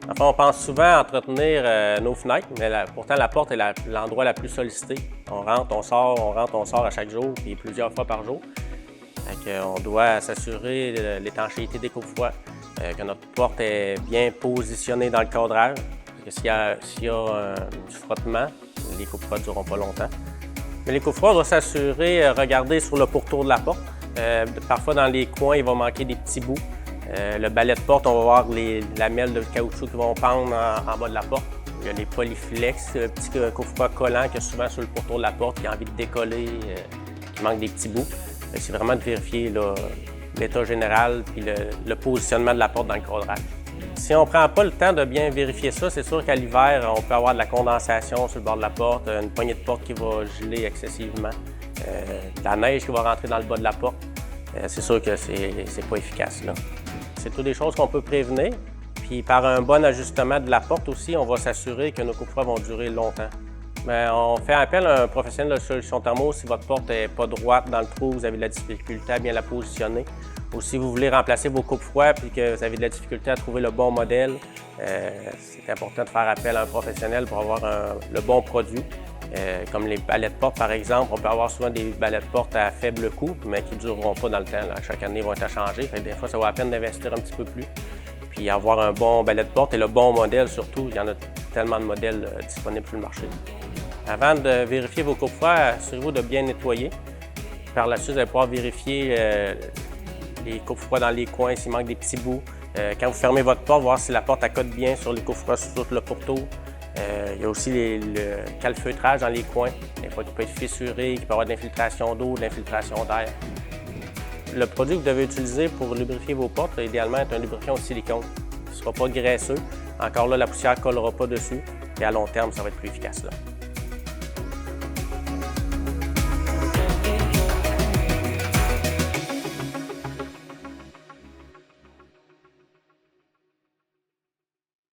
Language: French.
Enfin, on pense souvent à entretenir nos fenêtres, mais pourtant la porte est l'endroit le plus sollicité. On rentre, on sort à chaque jour, puis plusieurs fois par jour. On doit s'assurer de l'étanchéité des coupe-froids, que notre porte est bien positionnée dans le cadrage. Parce que s'il y a du frottement, les coupe-froids ne dureront pas longtemps. Mais les coupe-froids, on doit s'assurer, regarder sur le pourtour de la porte. Parfois, dans les coins, il va manquer des petits bouts. Le balai de porte, on va voir les lamelles de caoutchouc qui vont pendre en bas de la porte. Il y a les polyflex, petits coupe-froids collants qu'il y a souvent sur le pourtour de la porte qui a envie de décoller, qui manque des petits bouts. C'est vraiment de vérifier l'état général et le positionnement de la porte dans le cadrage. Si on ne prend pas le temps de bien vérifier ça, c'est sûr qu'à l'hiver, on peut avoir de la condensation sur le bord de la porte, une poignée de porte qui va geler excessivement, de la neige qui va rentrer dans le bas de la porte. C'est sûr que c'est pas efficace, là. C'est toutes des choses qu'on peut prévenir. Puis par un bon ajustement de la porte aussi, on va s'assurer que nos coupe-froids vont durer longtemps. Bien, on fait appel à un professionnel de solution thermo si votre porte n'est pas droite dans le trou, vous avez de la difficulté à bien la positionner. Ou si vous voulez remplacer vos coupe-froids et que vous avez de la difficulté à trouver le bon modèle, c'est important de faire appel à un professionnel pour avoir le bon produit. Comme les balais de porte, par exemple, on peut avoir souvent des balais de porte à faible coût, mais qui ne dureront pas dans le temps. Là. Chaque année, ils vont être à changer. Des fois, ça vaut la peine d'investir un petit peu plus. Puis avoir un bon balai de porte et le bon modèle surtout. Il y en a tellement de modèles disponibles sur le marché. Avant de vérifier vos coupe-froids, assurez-vous de bien nettoyer. Par la suite, vous allez pouvoir vérifier les coupe-froids dans les coins, s'il manque des petits bouts. Quand vous fermez votre porte, voir si la porte accote bien sur les coupe-froids sur le pourtour. Il y a aussi le calfeutrage dans les coins. Des fois, qui peut être fissuré, qui peut avoir de l'infiltration d'eau, de l'infiltration d'air. Le produit que vous devez utiliser pour lubrifier vos portes, idéalement, est un lubrifiant au silicone. Il ne sera pas graisseux. Encore là, la poussière ne collera pas dessus. Et à long terme, ça va être plus efficace, là.